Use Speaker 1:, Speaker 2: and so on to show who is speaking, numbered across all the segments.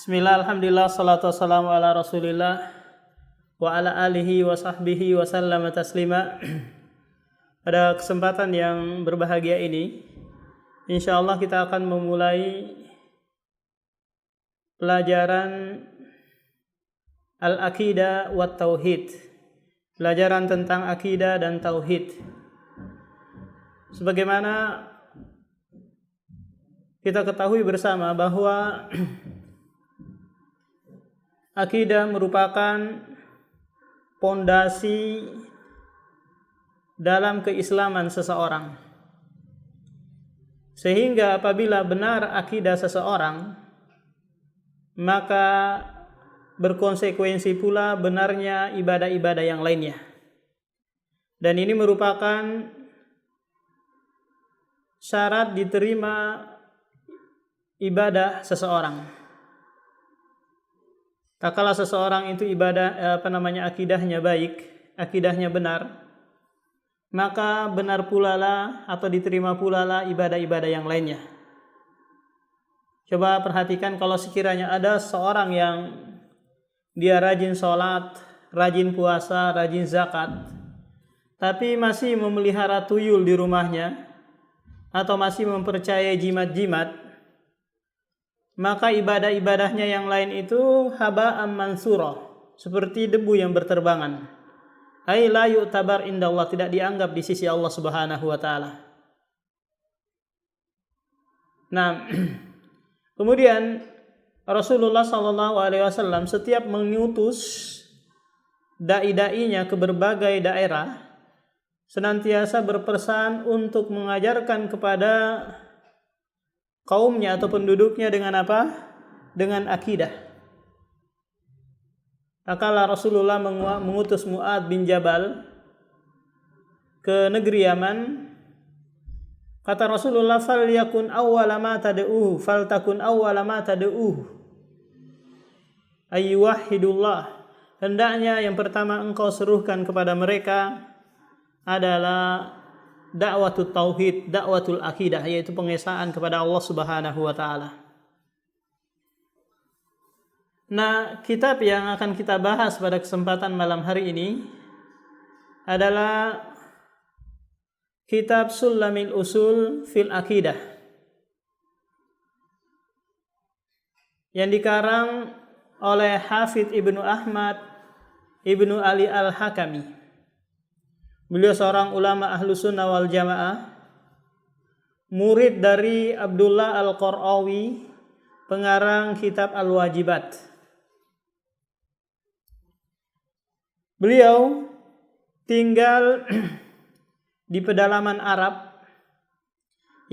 Speaker 1: Bismillah, alhamdulillah, salatu wassalamu ala rasulillah wa ala alihi wa sahbihi wa sallama taslima. Pada kesempatan yang berbahagia ini, insyaallah kita akan memulai pelajaran Al-Aqidah wa Tauhid, pelajaran tentang akidah dan tauhid. Sebagaimana kita ketahui bersama bahwa akidah merupakan pondasi dalam keislaman seseorang. Sehingga apabila benar akidah seseorang, maka berkonsekuensi pula benarnya ibadah-ibadah yang lainnya. Dan ini merupakan syarat diterima ibadah seseorang. Tak kala seseorang itu akidahnya baik, akidahnya benar, maka benar pula lah atau diterima pula lah ibadah-ibadah yang lainnya. Coba perhatikan kalau sekiranya ada seorang yang dia rajin sholat, rajin puasa, rajin zakat, tapi masih memelihara tuyul di rumahnya atau masih mempercayai jimat-jimat, maka ibadah-ibadahnya yang lain itu haba'an mansura, seperti debu yang berterbangan. Ai la yu'tabar indallah, tidak dianggap di sisi Allah Subhanahu wa taala. Nah, kemudian Rasulullah sallallahu alaihi wasallam setiap mengutus dai-dainya ke berbagai daerah senantiasa berpesan untuk mengajarkan kepada kaumnya atau penduduknya dengan apa? Dengan akidah. Akala Rasulullah mengutus Mu'adz bin Jabal ke negeri Yaman. Kata Rasulullah, "Falyakun awwala ma tad'uhu, faltakun awwala ma tad'uhu ayyuhidullah." Hendaknya yang pertama engkau serukan kepada mereka adalah dakwatul tauhid, dakwatul akidah, yaitu pengesaan kepada Allah Subhanahu wa taala. Nah, kitab yang akan kita bahas pada kesempatan malam hari ini adalah kitab Sulamil Usul fil Aqidah yang dikarang oleh Hafidz Ibnu Ahmad Ibnu Ali Al-Hakami. Beliau seorang ulama ahlu sunnah wal jamaah, murid dari Abdullah Al-Qarawi, pengarang kitab Al-Wajibat. Beliau tinggal di pedalaman Arab,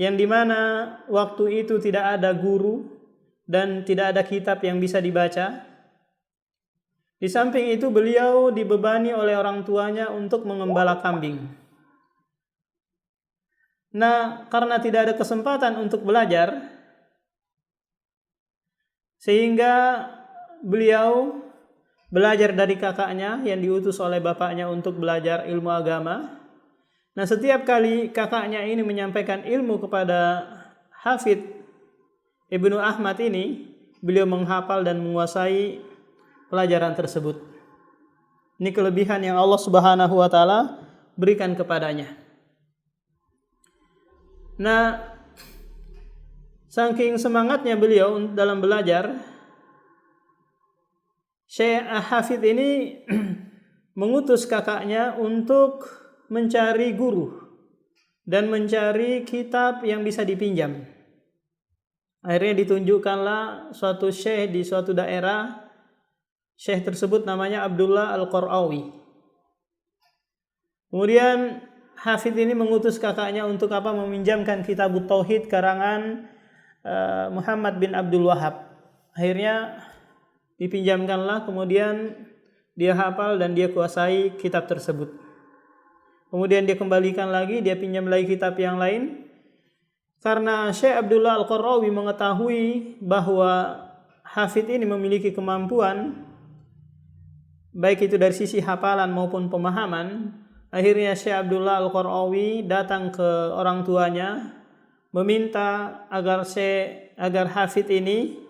Speaker 1: yang dimana waktu itu tidak ada guru dan tidak ada kitab yang bisa dibaca. Di samping itu beliau dibebani oleh orang tuanya untuk mengembala kambing. Nah, karena tidak ada kesempatan untuk belajar, sehingga beliau belajar dari kakaknya yang diutus oleh bapaknya untuk belajar ilmu agama. Nah, setiap kali kakaknya ini menyampaikan ilmu kepada Hafidz Ibnu Ahmad ini, beliau menghafal dan menguasai pelajaran tersebut. Ini kelebihan yang Allah Subhanahu wa taala berikan kepadanya. Nah, saking semangatnya beliau dalam belajar, Syekh Hafidz ini mengutus kakaknya untuk mencari guru dan mencari kitab yang bisa dipinjam. Akhirnya ditunjukkanlah suatu syekh di suatu daerah. Syekh tersebut namanya Abdullah Al-Qarawi. Kemudian Hafidz ini mengutus kakaknya untuk apa? Meminjamkan kitab Tauhid karangan Muhammad bin Abdul Wahhab. Akhirnya dipinjamkanlah, kemudian dia hafal dan dia kuasai kitab tersebut. Kemudian dia kembalikan lagi, dia pinjam lagi kitab yang lain. Karena Syekh Abdullah Al-Qarawi mengetahui bahwa Hafidz ini memiliki kemampuan baik itu dari sisi hafalan maupun pemahaman, akhirnya Syekh Abdullah Al-Qarawi datang ke orang tuanya meminta agar Hafidz ini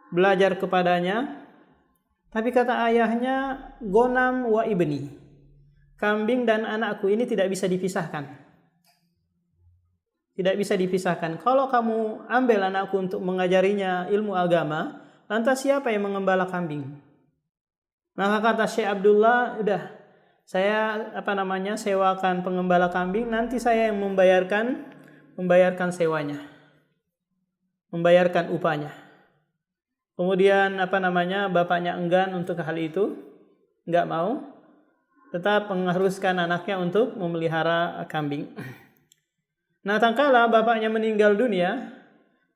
Speaker 1: belajar kepadanya. Tapi kata ayahnya, gonam wa ibni, kambing dan anakku ini tidak bisa dipisahkan. Tidak bisa dipisahkan. Kalau kamu ambil anakku untuk mengajarinya ilmu agama, lantas siapa yang mengembala kambing? Maka kata Syekh Abdullah, udah saya sewakan pengembala kambing, nanti saya yang membayarkan sewanya, membayarkan upahnya. Kemudian bapaknya enggan untuk hal itu, enggak mau, tetap mengharuskan anaknya untuk memelihara kambing. Nah, tatkala bapaknya meninggal dunia,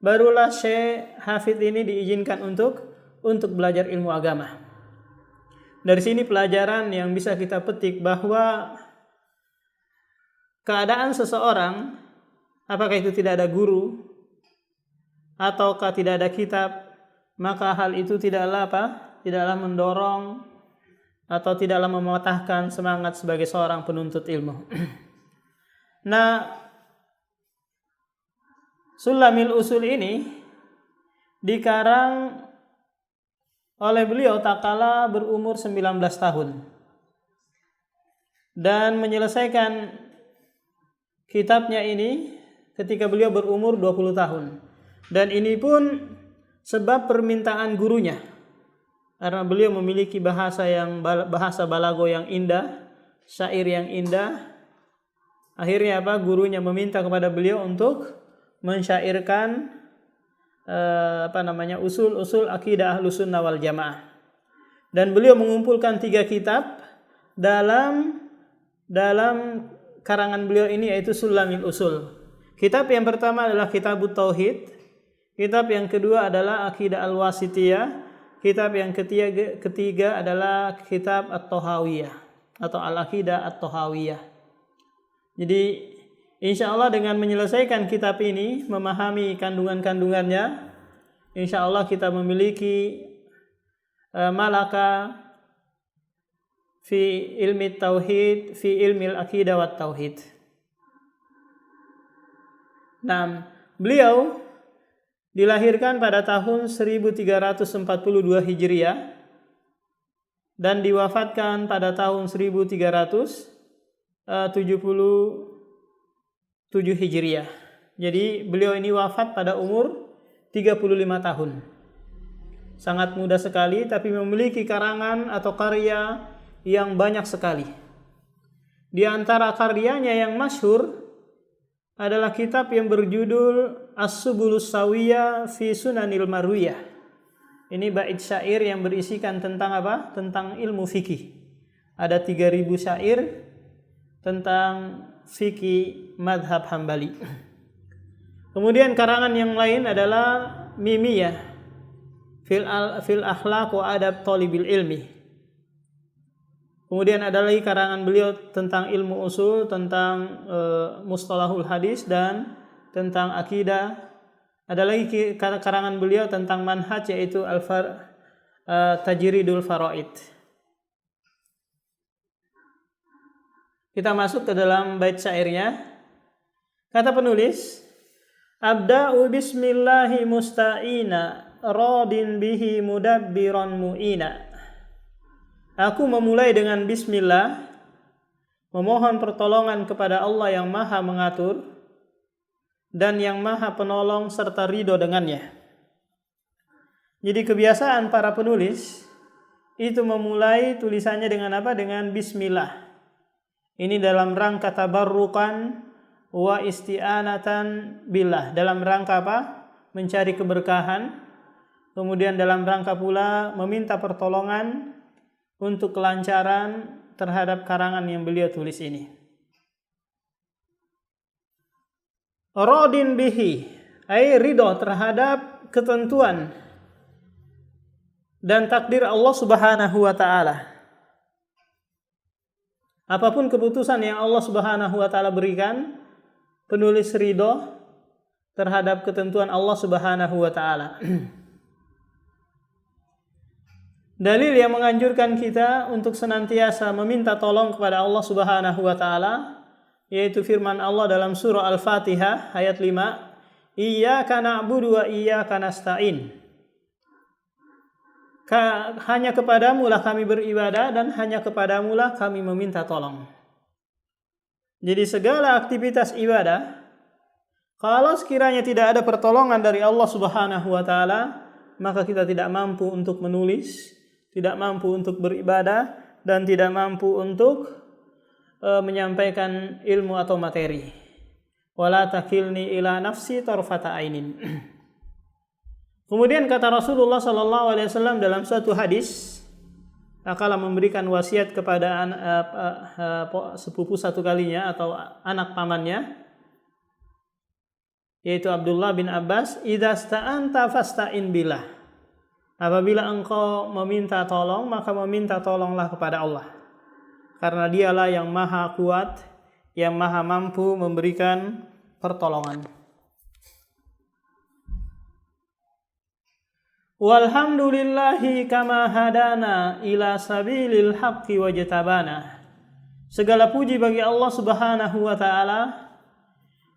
Speaker 1: barulah Syekh Hafidh ini diizinkan untuk belajar ilmu agama. Dari sini pelajaran yang bisa kita petik bahwa keadaan seseorang, apakah itu tidak ada guru ataukah tidak ada kitab, maka hal itu tidaklah mendorong atau tidaklah mematahkan semangat sebagai seorang penuntut ilmu. Nah, Sulamil Usul ini dikarang oleh beliau tatkala berumur 19 tahun dan menyelesaikan kitabnya ini ketika beliau berumur 20 tahun. Dan ini pun sebab permintaan gurunya, karena beliau memiliki bahasa balago yang indah, syair yang indah. Akhirnya gurunya meminta kepada beliau untuk mensyairkan usul-usul akidah Ahlussunnah wal Jamaah. Dan beliau mengumpulkan 3 kitab dalam karangan beliau ini, yaitu Sulamil Usul. Kitab yang pertama adalah Kitabut Tauhid, kitab yang kedua adalah Aqidah Al-Wasithiyah, kitab yang ketiga adalah Kitab At-Tahawiyah atau Al-Aqidah At-Tahawiyah. Jadi insya Allah dengan menyelesaikan kitab ini, memahami kandungan-kandungannya, insya Allah kita memiliki malaka fi ilmi tauhid, fi ilmi al-aqidah wa tauhid. Nah, beliau dilahirkan pada tahun 1342 Hijriah dan diwafatkan pada tahun 1377 Hijriah. Jadi beliau ini wafat pada umur 35 tahun. Sangat muda sekali, tapi memiliki karangan atau karya yang banyak sekali. Di antara karyanya yang masyhur adalah kitab yang berjudul As-Subulus Sawiyah fi Sunanil Marwiyah. Ini bait syair yang berisikan tentang apa? Tentang ilmu fikih. Ada 3000 syair tentang fikih madhab Hambali. Kemudian karangan yang lain adalah Mimiyah fil akhlaq wa adab thalibil ilmi. Kemudian ada lagi karangan beliau tentang ilmu usul, tentang mustalahul hadis dan tentang akidah. Ada lagi karangan beliau tentang manhaj, yaitu Tajridul Faraid. Kita masuk ke dalam bait syairnya. Kata penulis, Abda'u bismillahi musta'ina, radin bihi mudabbiran mu'ina. Aku memulai dengan bismillah, memohon pertolongan kepada Allah yang maha mengatur dan yang maha penolong serta ridho dengannya. Jadi kebiasaan para penulis itu memulai tulisannya dengan apa? Dengan bismillah. Ini dalam rangka tabarrukan wa isti'anatan billah. Dalam rangka apa? Mencari keberkahan. Kemudian dalam rangka pula meminta pertolongan untuk kelancaran terhadap karangan yang beliau tulis ini. Radin bihi, ay ridho terhadap ketentuan dan takdir Allah Subhanahu wa taala. Apapun keputusan yang Allah Subhanahu wa taala berikan, penulis ridho terhadap ketentuan Allah Subhanahu wa taala. Dalil yang menganjurkan kita untuk senantiasa meminta tolong kepada Allah Subhanahu wa taala, yaitu firman Allah dalam surah Al-Fatihah ayat 5, Iyyaka na'budu wa iyyaka nasta'in. hanya kepadamu lah kami beribadah dan hanya kepadamu lah kami meminta tolong. Jadi segala aktivitas ibadah, kalau sekiranya tidak ada pertolongan dari Allah Subhanahu wa taala, maka kita tidak mampu untuk menulis, tidak mampu untuk beribadah, dan tidak mampu untuk menyampaikan ilmu atau materi. Wala takilni ila nafsi tarfata ainin. Kemudian kata Rasulullah sallallahu alaihi wasallam dalam suatu hadis, kala memberikan wasiat kepada sepupu satu kalinya atau anak pamannya, yaitu Abdullah bin Abbas, idza sta'anta fasta'in billah. Apabila engkau meminta tolong, maka meminta tolonglah kepada Allah. Karena dialah yang maha kuat, yang maha mampu memberikan pertolongan. Walhamdulillahi kama hadana ila sabilil haqqi wajtabana. Segala puji bagi Allah Subhanahu wa taala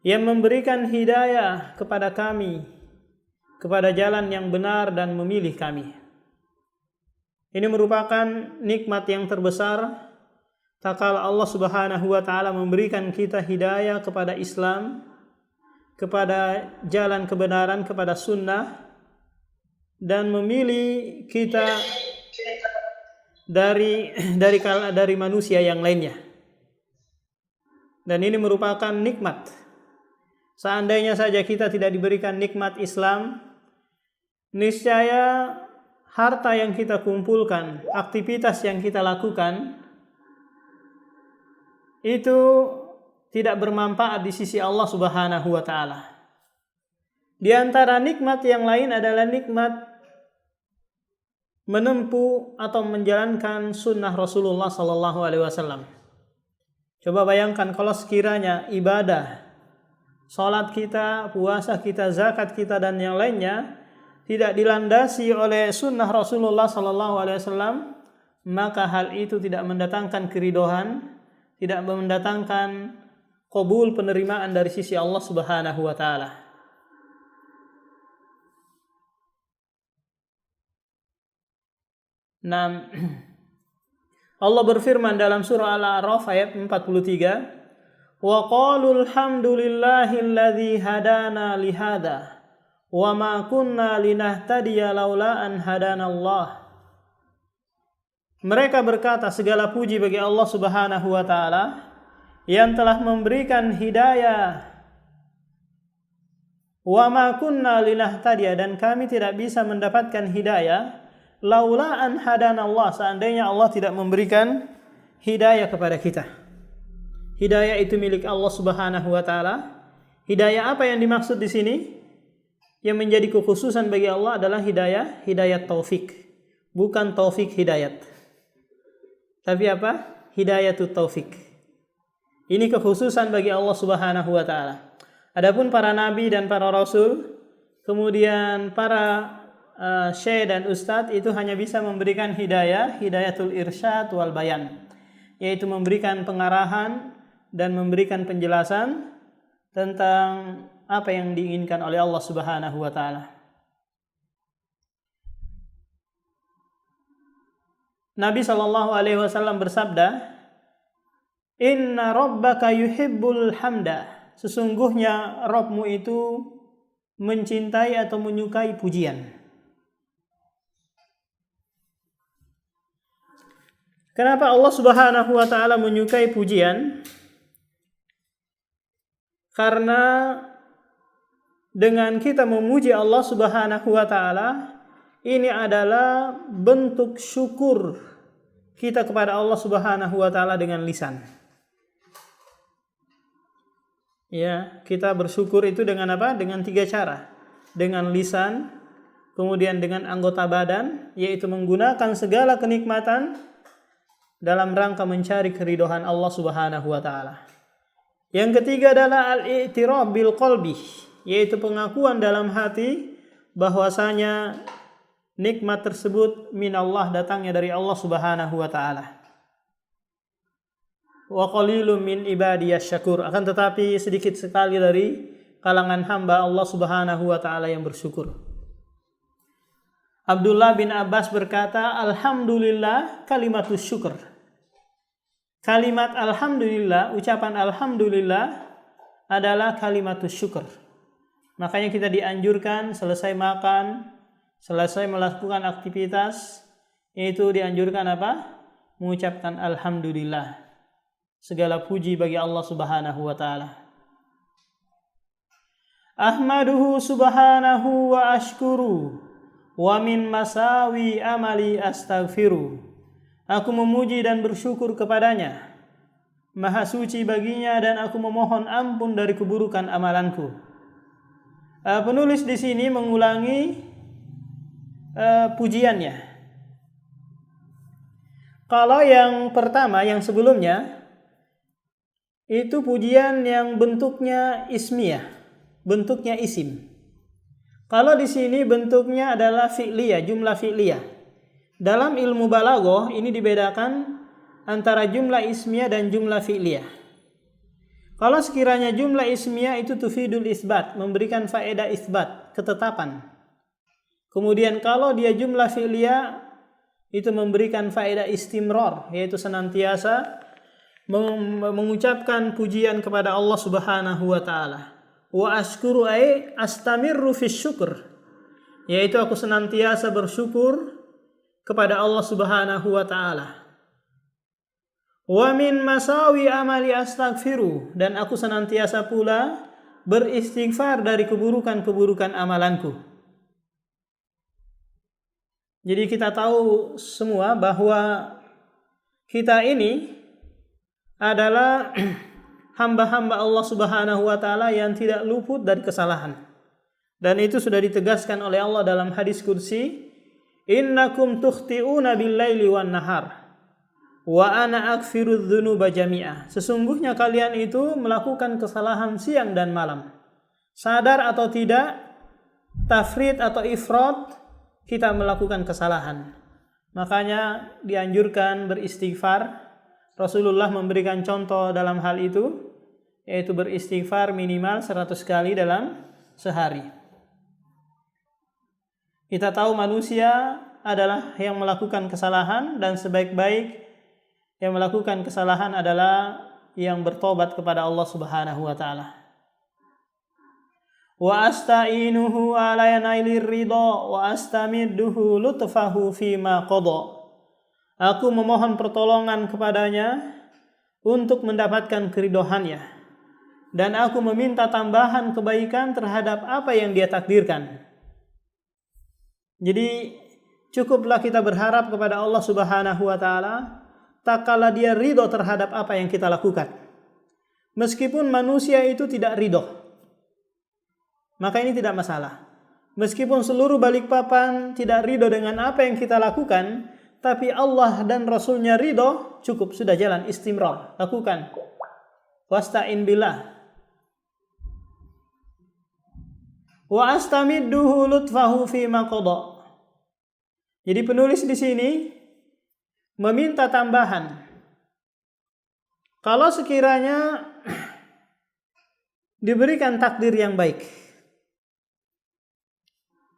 Speaker 1: yang memberikan hidayah kepada kami kepada jalan yang benar dan memilih kami. Ini merupakan nikmat yang terbesar tatkala Allah Subhanahu wa taala memberikan kita hidayah kepada Islam, kepada jalan kebenaran, kepada sunnah, dan memilih kita dari manusia yang lainnya. Dan ini merupakan nikmat. Seandainya saja kita tidak diberikan nikmat Islam, niscaya harta yang kita kumpulkan, aktivitas yang kita lakukan itu tidak bermanfaat di sisi Allah Subhanahu wa taala. Di antara nikmat yang lain adalah nikmat menempuh atau menjalankan sunnah Rasulullah sallallahu alaihi wasallam. Coba bayangkan kalau sekiranya ibadah, salat kita, puasa kita, zakat kita dan yang lainnya tidak dilandasi oleh sunnah Rasulullah sallallahu alaihi wasallam, maka hal itu tidak mendatangkan keridhaan, tidak mendatangkan qabul, penerimaan dari sisi Allah Subhanahu wa taala. Nah, Allah berfirman dalam surah Al-A'raf ayat 43, wa qalul hamdulillahilladzi hadana lihada wa ma kunna linahtadiya laula an hadanallah. Mereka berkata, segala puji bagi Allah Subhanahu wa taala yang telah memberikan hidayah. Wa ma kunna linahtadiya, dan kami tidak bisa mendapatkan hidayah laula an hadanallah, seandainya Allah tidak memberikan hidayah kepada kita. Hidayah itu milik Allah Subhanahu wa taala. Hidayah apa yang dimaksud di sini? Yang menjadi kekhususan bagi Allah adalah hidayah taufik. Bukan taufik hidayat. Tapi apa? Hidayatut taufik. Ini kekhususan bagi Allah Subhanahu wa taala. Adapun para nabi dan para rasul, kemudian para syekh dan ustadz, itu hanya bisa memberikan hidayatul irsyad wal bayan, yaitu memberikan pengarahan dan memberikan penjelasan tentang apa yang diinginkan oleh Allah Subhanahu wa taala. Nabi sallallahu alaihi wasallam bersabda, "Inna rabbaka yuhibbul hamda." Sesungguhnya Rabbmu itu mencintai atau menyukai pujian. Kenapa Allah Subhanahu wa taala menyukai pujian? Karena dengan kita memuji Allah Subhanahu wa taala, ini adalah bentuk syukur kita kepada Allah Subhanahu wa taala dengan lisan. Ya, kita bersyukur itu dengan apa? Dengan 3 cara. Dengan lisan, kemudian dengan anggota badan, yaitu menggunakan segala kenikmatan dalam rangka mencari keridhaan Allah Subhanahu wa taala. Yang ketiga adalah al-i'tiraf bil qalbi, yaitu pengakuan dalam hati bahwasanya nikmat tersebut min Allah, datangnya dari Allah Subhanahu wa taala. Wa qalilum min ibadiyas syakur, akan tetapi sedikit sekali dari kalangan hamba Allah Subhanahu wa taala yang bersyukur. Abdullah bin Abbas berkata, alhamdulillah kalimatus syukur. Kalimat alhamdulillah, ucapan alhamdulillah adalah kalimatus syukur. Makanya kita dianjurkan selesai makan, selesai melakukan aktivitas, itu dianjurkan apa? Mengucapkan alhamdulillah. Segala puji bagi Allah Subhanahu wa taala. Ahmaduhu subhanahu wa ashkuru wa min masawi amali astaghfiru. Aku memuji dan bersyukur kepadanya. Maha suci baginya dan aku memohon ampun dari keburukan amalanku. Penulis di sini mengulangi pujiannya. Kalau yang pertama, yang sebelumnya, itu pujian yang bentuknya ismiyah, bentuknya isim. Kalau di sini bentuknya adalah fi'liyah, jumlah fi'liyah. Dalam ilmu balaghah ini dibedakan antara jumlah ismiyah dan jumlah fi'liyah. Kalau sekiranya jumlah ismiyah itu tufidul isbat, memberikan faedah isbat, ketetapan. Kemudian kalau dia jumlah fi'liyah itu memberikan faedah istimrar, yaitu senantiasa mengucapkan pujian kepada Allah Subhanahu wa taala. Wa ashkuru ay astamirru fi syukur, yaitu aku senantiasa bersyukur kepada Allah Subhanahu wa taala. Wa min masawi amali astaghfiru, dan aku senantiasa pula beristighfar dari keburukan-keburukan amalanku. Jadi kita tahu semua bahwa kita ini adalah hamba-hamba Allah Subhanahu wa taala yang tidak luput dari kesalahan. Dan itu sudah ditegaskan oleh Allah dalam hadis kursi, innakum tukhti'una bil-laili wan-nahar wa ana aghfirudz dzunuba jami'ah. Sesungguhnya kalian itu melakukan kesalahan siang dan malam. Sadar atau tidak, tafrid atau ifrat, kita melakukan kesalahan. Makanya dianjurkan beristighfar. Rasulullah memberikan contoh dalam hal itu, yaitu beristighfar minimal 100 kali dalam sehari. Kita tahu manusia adalah yang melakukan kesalahan, dan sebaik-baik yang melakukan kesalahan adalah yang bertobat kepada Allah Subhanahu wa taala. Wa asta'inuhu ala nailir ridha wa astamidduhu lutfahu fima qada. Aku memohon pertolongan kepadanya untuk mendapatkan keridhoannya, dan aku meminta tambahan kebaikan terhadap apa yang dia takdirkan. Jadi cukuplah kita berharap kepada Allah Subhanahu wa taala tak kala dia ridho terhadap apa yang kita lakukan. Meskipun manusia itu tidak ridho, maka ini tidak masalah. Meskipun seluruh Balikpapan tidak ridho dengan apa yang kita lakukan, tapi Allah dan Rasulnya ridho, cukup, sudah jalan, istimrar, lakukan. Wasta'in billah. Wa astamidduhu lutfahu fima qada. Jadi penulis di sini meminta tambahan. Kalau sekiranya diberikan takdir yang baik.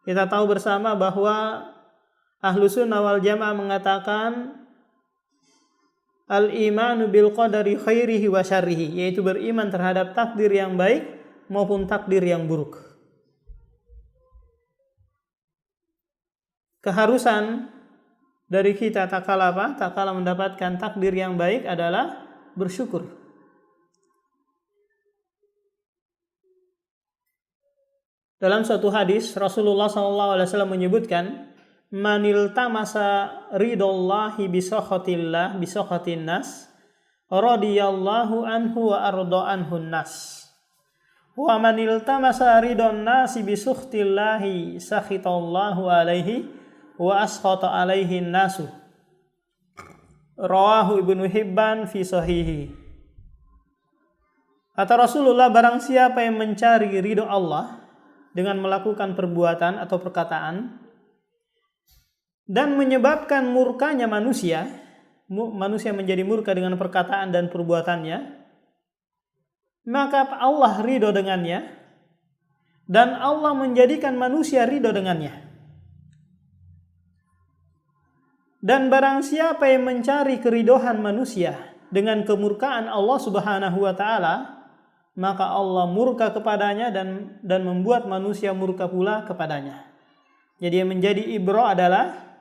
Speaker 1: Kita tahu bersama bahwa Ahlus Sunnah wal Jamaah mengatakan al-imanu bil qadari khairihi wa syarrihi, yaitu beriman terhadap takdir yang baik maupun takdir yang buruk. Keharusan dari kita tak kala mendapatkan takdir yang baik adalah bersyukur. Dalam suatu hadis Rasulullah SAW menyebutkan, manil tamasa ridallahi bisakhatillah bisakhatin nas radiyallahu anhu wa arda anhun nas wa manil tamasa ridon nasi bisukhtillahi sakhitallahu alaihi wa askhata alaihi nasu. Rawahu Ibnu Hibban fi sahihi. Kata Rasulullah, barang siapa yang mencari ridho Allah dengan melakukan perbuatan atau perkataan dan menyebabkan murkanya manusia menjadi murka dengan perkataan dan perbuatannya, maka Allah ridho dengannya dan Allah menjadikan manusia ridho dengannya. Dan barang siapa yang mencari keridohan manusia dengan kemurkaan Allah Subhanahu wa taala, maka Allah murka kepadanya dan membuat manusia murka pula kepadanya. Jadi yang menjadi ibrah adalah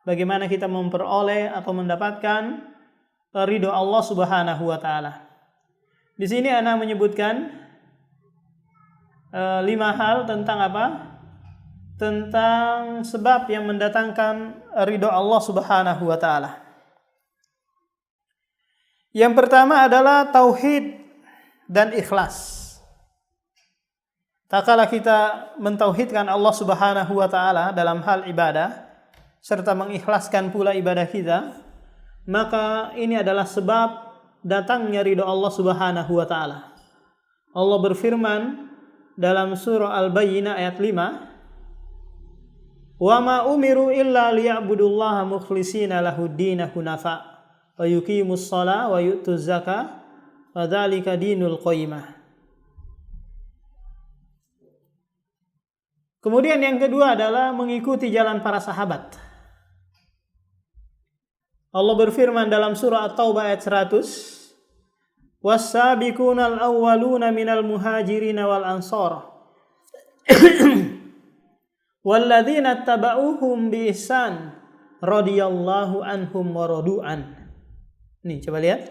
Speaker 1: bagaimana kita memperoleh atau mendapatkan ridho Allah Subhanahu wa taala. Di sini ana menyebutkan 5 hal tentang apa? Tentang sebab yang mendatangkan ridho Allah Subhanahu wa taala. Yang pertama adalah tauhid dan ikhlas. Tak kala kita mentauhidkan Allah Subhanahu wa taala dalam hal ibadah serta mengikhlaskan pula ibadah kita, maka ini adalah sebab datangnya ridho Allah Subhanahu wa taala. Allah berfirman dalam surah Al-Bayyinah ayat 5, "Wa ma umiru illa liya'budullaha mukhlishina lahud-din hunafa wa yuqimus shalah wa yu'tuz zakah wa dzalika dinul qayyimah." Kemudian yang kedua adalah mengikuti jalan para sahabat. Allah berfirman dalam surah At-Taubah ayat 100, "Was-sabiqunal awwaluna minal muhajirin wal ansar walladzina tabauhum bi ihsan radhiyallahu anhum wa radu'an." Nih, coba lihat.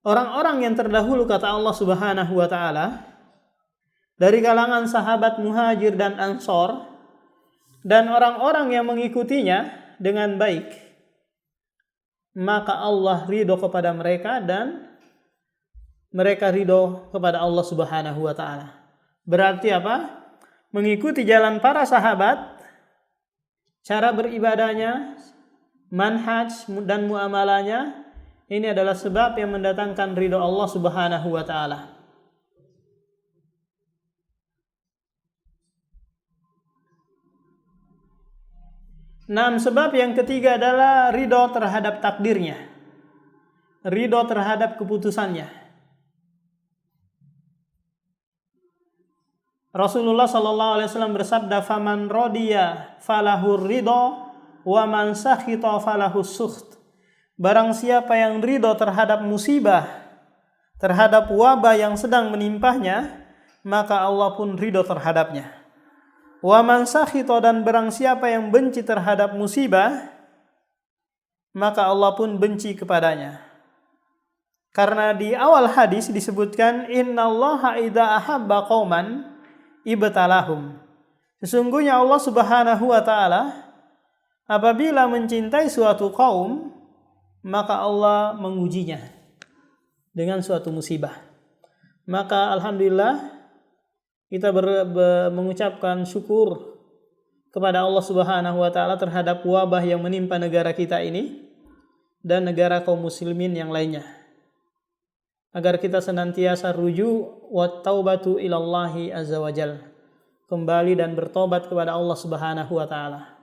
Speaker 1: Orang-orang yang terdahulu kata Allah Subhanahu wa taala dari kalangan sahabat muhajir dan ansor dan orang-orang yang mengikutinya dengan baik, maka Allah ridho kepada mereka dan mereka ridho kepada Allah Subhanahu wa taala. Berarti apa? Mengikuti jalan para sahabat, cara beribadahnya, manhaj dan muamalahnya, ini adalah sebab yang mendatangkan ridho Allah Subhanahu wa taala. Sebab yang ketiga adalah ridho terhadap takdirnya, ridho terhadap keputusannya. Rasulullah SAW bersabda, "Faman rodiya falahur ridho, wa man sakhita falahus sukht." Barang siapa yang ridho terhadap musibah, terhadap wabah yang sedang menimpahnya, maka Allah pun ridho terhadapnya. Wa man sakhita, dan barang siapa yang benci terhadap musibah, maka Allah pun benci kepadanya. Karena di awal hadis disebutkan, "Innallaha idza ahabba qauman ibtalahum." Sesungguhnya Allah Subhanahu wa taala apabila mencintai suatu kaum, maka Allah mengujinya dengan suatu musibah. Maka alhamdulillah kita mengucapkan syukur kepada Allah Subhanahu wa taala terhadap wabah yang menimpa negara kita ini dan negara kaum muslimin yang lainnya. Agar kita senantiasa rujuk wa taubatu ilallahi azza wajal, kembali dan bertobat kepada Allah Subhanahu wa taala.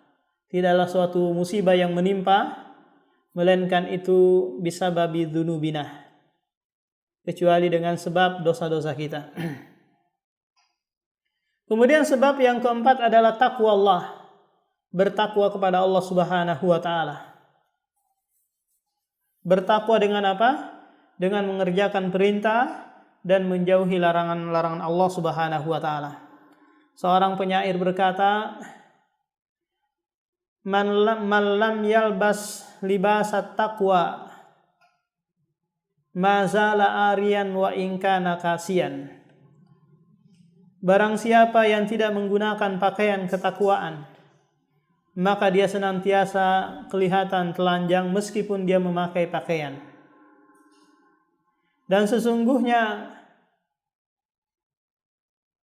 Speaker 1: Tidaklah suatu musibah yang menimpa melainkan itu bisababi dzunubina, kecuali dengan sebab dosa-dosa kita. Kemudian sebab yang keempat adalah takwa Allah, bertakwa kepada Allah Subhanahu wa taala. Bertakwa dengan apa? Dengan mengerjakan perintah dan menjauhi larangan-larangan Allah Subhanahu wa taala. Seorang penyair berkata, "Man lam yalbas libasat taqwa mazala ariyan wa in kana kasian." Barang siapa yang tidak menggunakan pakaian ketakwaan, maka dia senantiasa kelihatan telanjang meskipun dia memakai pakaian. Dan sesungguhnya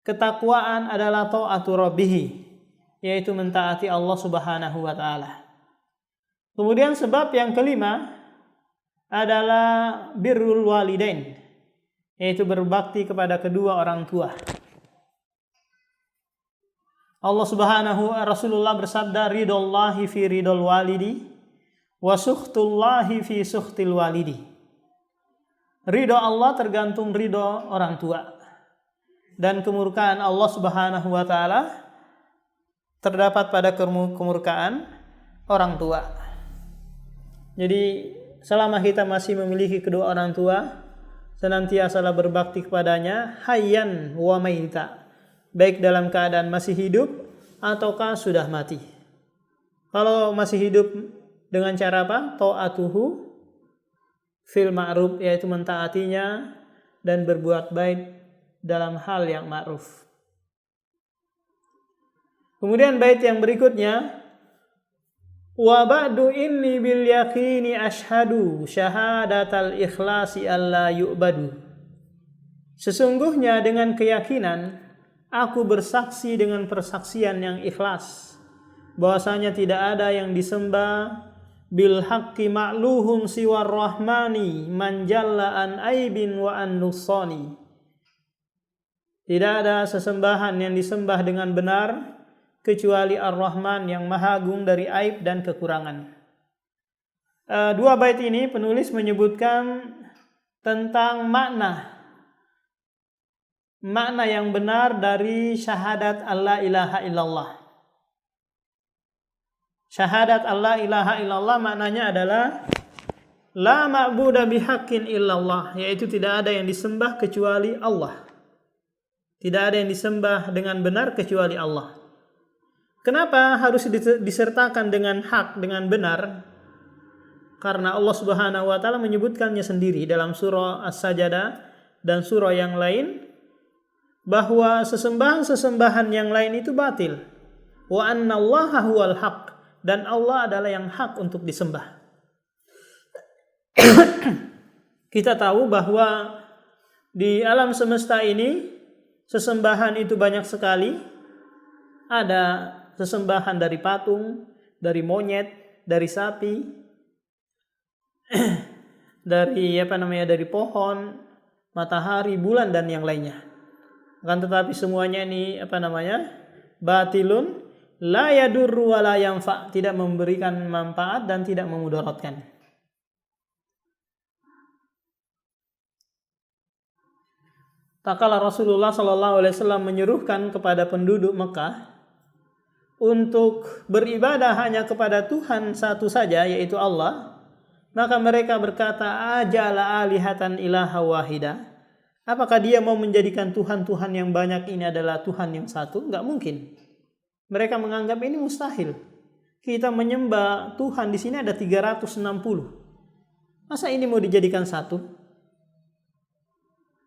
Speaker 1: ketakwaan adalah ta'atu rabbih, yaitu mentaati Allah Subhanahu wa taala. Kemudian sebab yang kelima adalah birrul walidain, yaitu berbakti kepada kedua orang tua. Allah Subhanahu Rasulullah bersabda, "Ridallahi fi ridal walidi wa sukhtullahi fi sukhtil walidi." Ridho Allah tergantung ridho orang tua, dan kemurkaan Allah Subhanahu wa taala terdapat pada kemurkaan orang tua. Jadi selama kita masih memiliki kedua orang tua, senantiasalah berbakti kepadanya hayyan wa maita, baik dalam keadaan masih hidup ataukah sudah mati. Kalau masih hidup dengan cara apa? Ta'atuhu fil ma'ruf, yaitu mentaatinya dan berbuat baik dalam hal yang ma'ruf. Kemudian bait yang berikutnya, wa ba'du inni bil yaqini ashhadu syahadatal ikhlasi alla yu'badu. Sesungguhnya dengan keyakinan aku bersaksi dengan persaksian yang ikhlas bahwasanya tidak ada yang disembah bil haqqi ma'luhum siwar rahmani man jalla an aibin wa an nussani. Tidak ada sesembahan yang disembah dengan benar kecuali Ar-Rahman yang maha agung dari aib dan kekurangan. Dua bait ini penulis menyebutkan tentang makna yang benar dari syahadat Allah ilaha illallah. Syahadat Allah ilaha illallah maknanya adalah la ma'buda bihaqqin illallah, yaitu tidak ada yang disembah kecuali Allah. Tidak ada yang disembah dengan benar kecuali Allah. Kenapa harus disertakan dengan hak, dengan benar? Karena Allah Subhanahu wa taala menyebutkannya sendiri dalam surah As-Sajdah dan surah yang lain bahwa sesembahan-sesembahan yang lain itu batil. Wa annallaha huwal haq, dan Allah adalah yang hak untuk disembah. Kita tahu bahwa di alam semesta ini sesembahan itu banyak sekali. Ada sesembahan dari patung, dari monyet, dari sapi, dari pohon, matahari, bulan dan yang lainnya. Akan tetapi semuanya ini batilun la yadurru wa la yanfa, tidak memberikan manfaat dan tidak memudaratkan. Tatkala Rasulullah sallallahu alaihi wasallam menyuruhkan kepada penduduk Mekah untuk beribadah hanya kepada Tuhan satu saja, yaitu Allah, maka mereka berkata, ajala alihatan ilaha wahida. Apakah dia mau menjadikan Tuhan-Tuhan yang banyak ini adalah Tuhan yang satu? Enggak mungkin. Mereka menganggap ini mustahil. Kita menyembah Tuhan di sini ada 360. Masa ini mau dijadikan satu?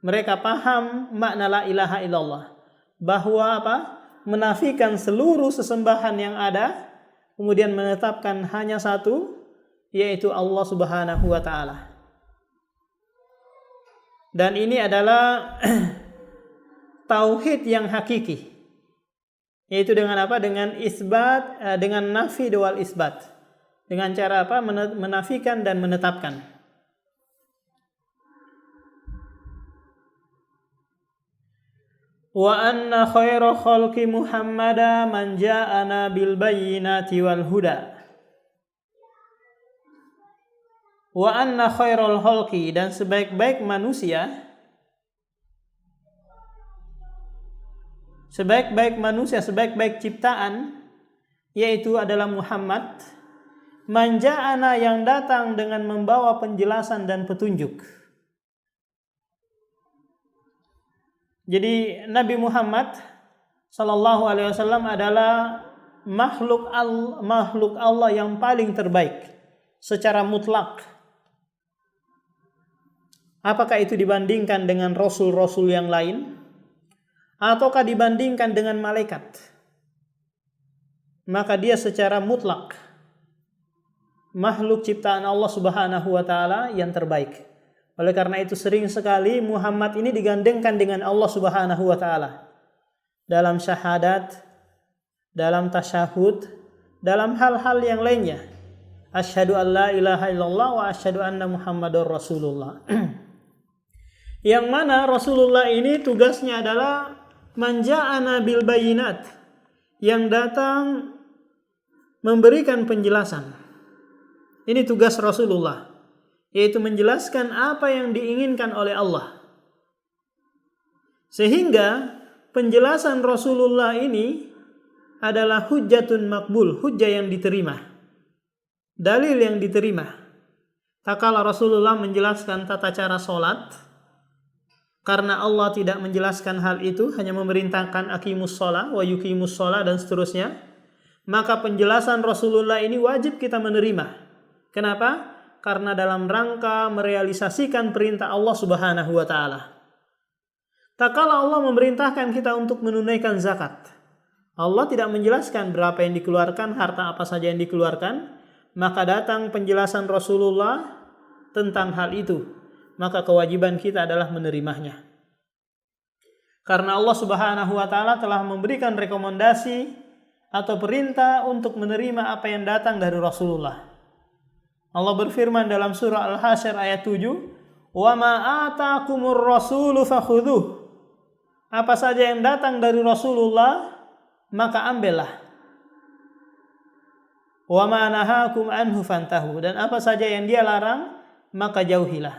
Speaker 1: Mereka paham makna la ilaha illallah, bahwa menafikan seluruh sesembahan yang ada, kemudian menetapkan hanya satu, yaitu Allah Subhanahu wa taala. Dan ini adalah tauhid yang hakiki. Yaitu dengan apa? Dengan isbat, dengan nafi wal isbat. Dengan cara apa? Menafikan dan menetapkan. Wa anna khaira khalqi Muhammada man ja'ana bil bayyinati wal huda. Wa anna khairal khalqi, dan sebaik-baik manusia, sebaik-baik ciptaan, yaitu adalah Muhammad, man ja'ana, yang datang dengan membawa penjelasan dan petunjuk. Jadi Nabi Muhammad sallallahu alaihi wasallam adalah makhluk Allah yang paling terbaik secara mutlak. Apakah itu dibandingkan dengan rasul-rasul yang lain ataukah dibandingkan dengan malaikat? Maka dia secara mutlak makhluk ciptaan Allah Subhanahu wa taala yang terbaik. Oleh karena itu sering sekali Muhammad ini digandengkan dengan Allah Subhanahu wa taala dalam syahadat, dalam tasyahud, dalam hal-hal yang lainnya. Asyhadu an la ilaha illallah wa asyhadu anna Muhammadar Rasulullah. Yang mana Rasulullah ini tugasnya adalah man ja'ana bil bayyinat, yang datang memberikan penjelasan. Ini tugas Rasulullah, yaitu menjelaskan apa yang diinginkan oleh Allah. Sehingga penjelasan Rasulullah ini adalah hujjatun makbul, hujjah yang diterima. dalil yang diterima. Tak kala Rasulullah menjelaskan tata cara sholat, karena Allah tidak menjelaskan hal itu, hanya memerintahkan aqimus sholat wa yuqimus sholat dan seterusnya, maka penjelasan Rasulullah ini wajib kita menerima. Kenapa? Karena dalam rangka merealisasikan perintah Allah Subhanahu wa taala. Tak kala Allah memerintahkan kita untuk menunaikan zakat, Allah tidak menjelaskan berapa yang dikeluarkan, harta apa saja yang dikeluarkan, maka datang penjelasan Rasulullah tentang hal itu, maka kewajiban kita adalah menerimanya. Karena Allah Subhanahu wa taala telah memberikan rekomendasi atau perintah untuk menerima apa yang datang dari Rasulullah. Allah berfirman dalam surah Al-Hasyr ayat 7, "Wa ma ataakumur rasulu fakhudhuh." Apa saja yang datang dari Rasulullah, maka ambillah. Wa ma nahakum anhu fantahu, dan apa saja yang dia larang, maka jauhilah.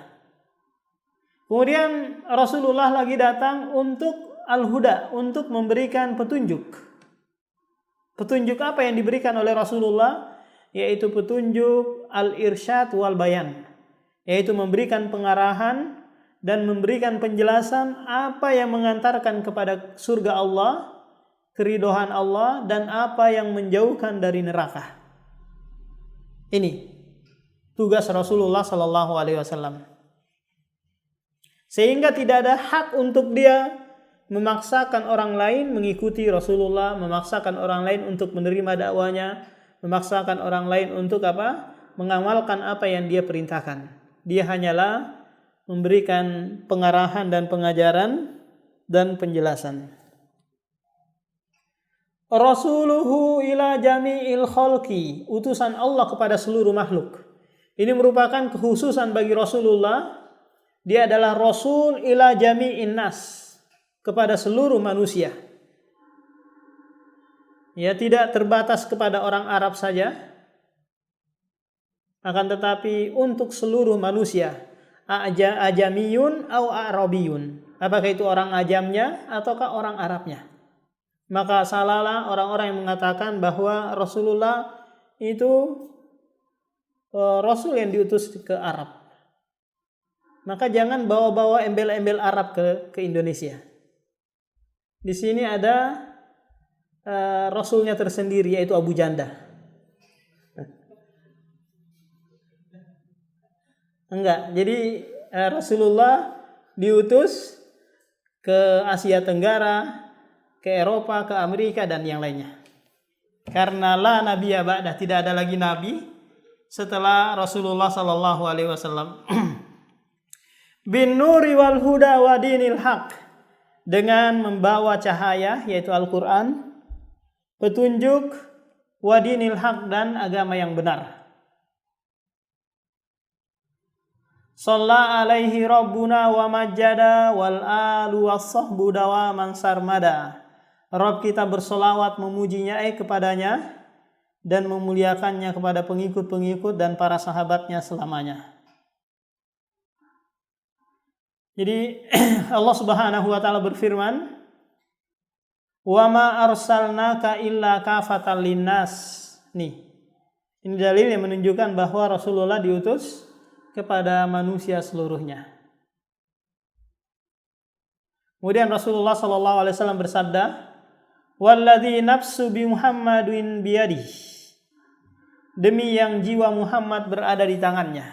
Speaker 1: Kemudian Rasulullah lagi datang untuk al-huda, untuk memberikan petunjuk. Petunjuk apa yang diberikan oleh Rasulullah? Yaitu petunjuk al-irsyad wal bayan, yaitu memberikan pengarahan dan memberikan penjelasan apa yang mengantarkan kepada surga Allah, keridhaan Allah, dan apa yang menjauhkan dari neraka. Ini tugas Rasulullah sallallahu alaihi wasallam. Sehingga tidak ada hak untuk dia memaksakan orang lain mengikuti Rasulullah, memaksakan orang lain untuk menerima dakwanya, memaksakan orang lain untuk mengamalkan apa yang dia perintahkan. Dia hanyalah memberikan pengarahan dan pengajaran dan penjelasan. Rasuluhu ila jami'il khalqi, utusan Allah kepada seluruh makhluk. Ini merupakan kekhususan bagi Rasulullah. Dia adalah Rasul ila jami'in nas, kepada seluruh manusia. Ya, tidak terbatas kepada orang Arab saja, akan tetapi untuk seluruh manusia. Ajamiyun au Arabiyun. Apakah itu orang ajamnya ataukah orang Arabnya? Maka salahlah orang-orang yang mengatakan bahwa Rasulullah itu Rasul yang diutus ke Arab. Maka jangan bawa-bawa embel-embel Arab ke Indonesia. Di sini ada Rasulnya tersendiri, yaitu Abu Janda. Enggak, jadi Rasulullah diutus ke Asia Tenggara, ke Eropa, ke Amerika, dan yang lainnya. Karena la nabiyya ba'dah, tidak ada lagi nabi setelah Rasulullah sallallahu alaihi wasallam. Bin nuri wal huda wa dinil haq, dengan membawa cahaya yaitu Al-Qur'an, petunjuk, wa dinil haq, dan agama yang benar. Shalla alaihi rabbuna wa majjada wal alu was sahbu dawaman sarmada. Rabb kita bersolawat memujinya kepadanya dan memuliakannya kepada pengikut-pengikut dan para sahabatnya selamanya. Jadi Allah Subhanahu wa taala berfirman, "Wa ma arsalnaka illa kafatan linnas." Nih. Ini dalil yang menunjukkan bahwa Rasulullah diutus kepada manusia seluruhnya. Kemudian Rasulullah sallallahu alaihi wasallam bersabda, "Walladzi nafsu bi Muhammadin biyadihi." Demi yang jiwa Muhammad berada di tangannya.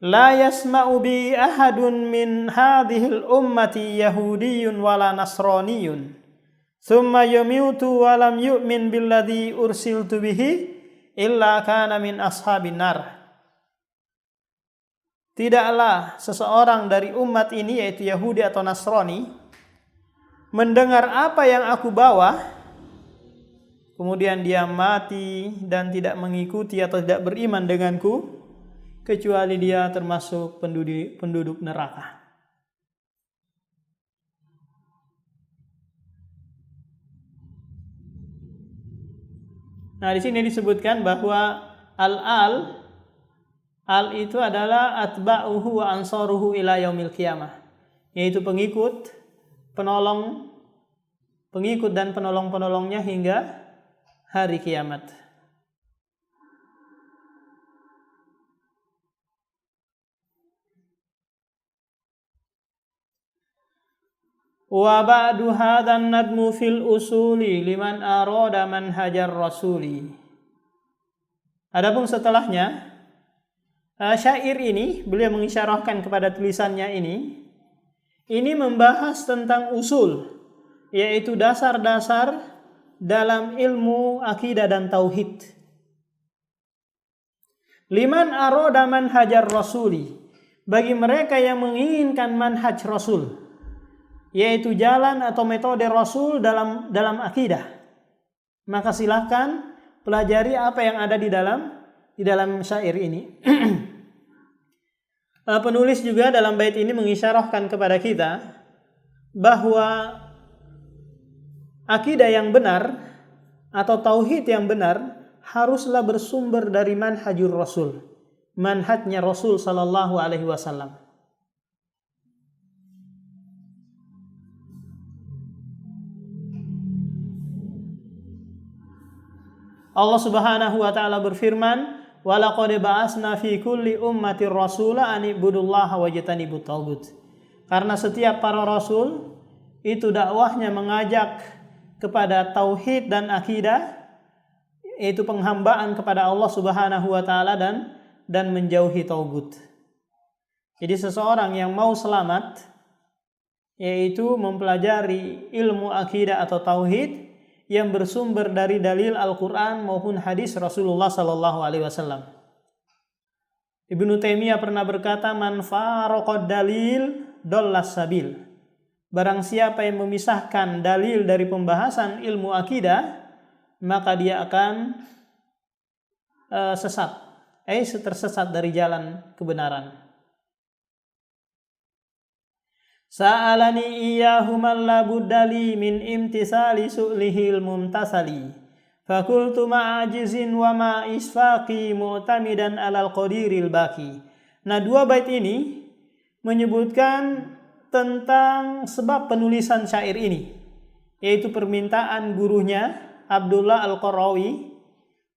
Speaker 1: La yasma'u bi ahadun min hadhil ummati yahudiyyun wala nasraniyun thumma yamutu wa lam yu'min billadzi ursiltu bihi illa kana min ashabin nar. Tidaklah seseorang dari umat ini, yaitu Yahudi atau Nasrani, mendengar apa yang aku bawa, kemudian dia mati dan tidak mengikuti atau tidak beriman denganku, kecuali dia termasuk penduduk neraka. Nah, di sini disebutkan bahwa al itu adalah atba'uhu wa ansaruhu ila yaumil qiyamah, yaitu pengikut dan penolong-penolongnya hingga hari kiamat. Wa ba'du hadzan nadmu fil usuli liman arada manhajar rasuli. Adapun setelahnya syair ini beliau mengisyarahkan kepada tulisannya ini membahas tentang usul, yaitu dasar-dasar dalam ilmu akidah dan tauhid. Liman arada manhajar rasuli, bagi mereka yang menginginkan manhaj Rasul, yaitu jalan atau metode Rasul dalam akidah, maka silahkan pelajari apa yang ada di dalam syair ini. Penulis juga dalam bait ini mengisyarahkan kepada kita bahwa akidah yang benar atau tauhid yang benar haruslah bersumber dari manhajur Rasul, manhajnya Rasul sallallahu alaihi wasallam. Allah Subhanahu wa taala berfirman, "Wa laqad ba'atsna fi kulli ummatir rasula an ibudullaha wajtanibut taghut." Karena setiap para rasul itu dakwahnya mengajak kepada tauhid dan akidah, yaitu penghambaan kepada Allah Subhanahu wa taala dan menjauhi taghut. Jadi seseorang yang mau selamat yaitu mempelajari ilmu akidah atau tauhid yang bersumber dari dalil Al-Quran maupun hadis Rasulullah sallallahu alaihi wasallam. Ibnu Taimiyah pernah berkata, "Man faraqad dalil dollas sabil." Barang siapa yang memisahkan dalil dari pembahasan ilmu akidah, maka dia akan sesat, tersesat dari jalan kebenaran. Sa'alani iyyahu man la buddali min imtisali su'lihil mumtasali. Fakultu ma'ajizin wa ma isfaqi mu'tamidan alal qadiril baqi. Nah, dua bait ini menyebutkan tentang sebab penulisan syair ini, yaitu permintaan gurunya Abdullah Al-Qarawi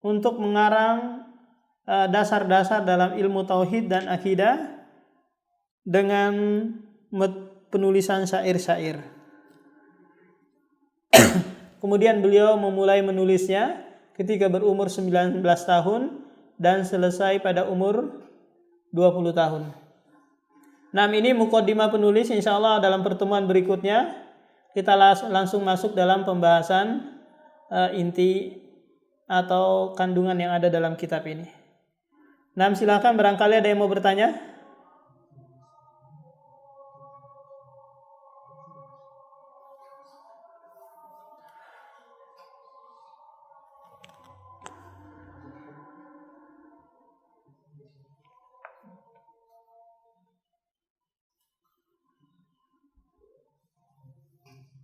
Speaker 1: untuk mengarang dasar-dasar dalam ilmu tauhid dan akidah dengan penulisan syair-syair. Kemudian beliau memulai menulisnya ketika berumur 19 tahun dan selesai pada umur 20 tahun. Nah, ini muqaddimah penulis. Insyaallah dalam pertemuan berikutnya kita langsung masuk dalam pembahasan inti atau kandungan yang ada dalam kitab ini. Nah, silakan barangkali ada yang mau bertanya.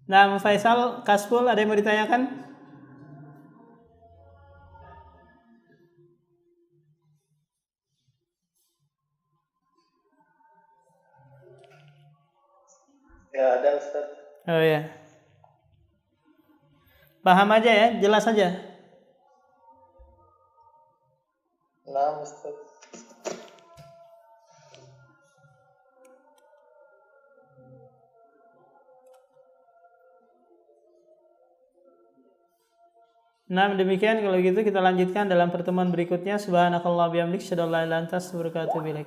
Speaker 1: Nah, Faisal, Kasful, ada yang mau ditanyakan?
Speaker 2: Ya, ada Ustaz.
Speaker 1: Oh ya. Paham aja ya, jelas aja.
Speaker 2: Nah, Ustaz.
Speaker 1: Nah, demikian kalau gitu kita lanjutkan dalam pertemuan berikutnya. Subhanakallah bihamdik, syadallah ilantas berkatu bilik.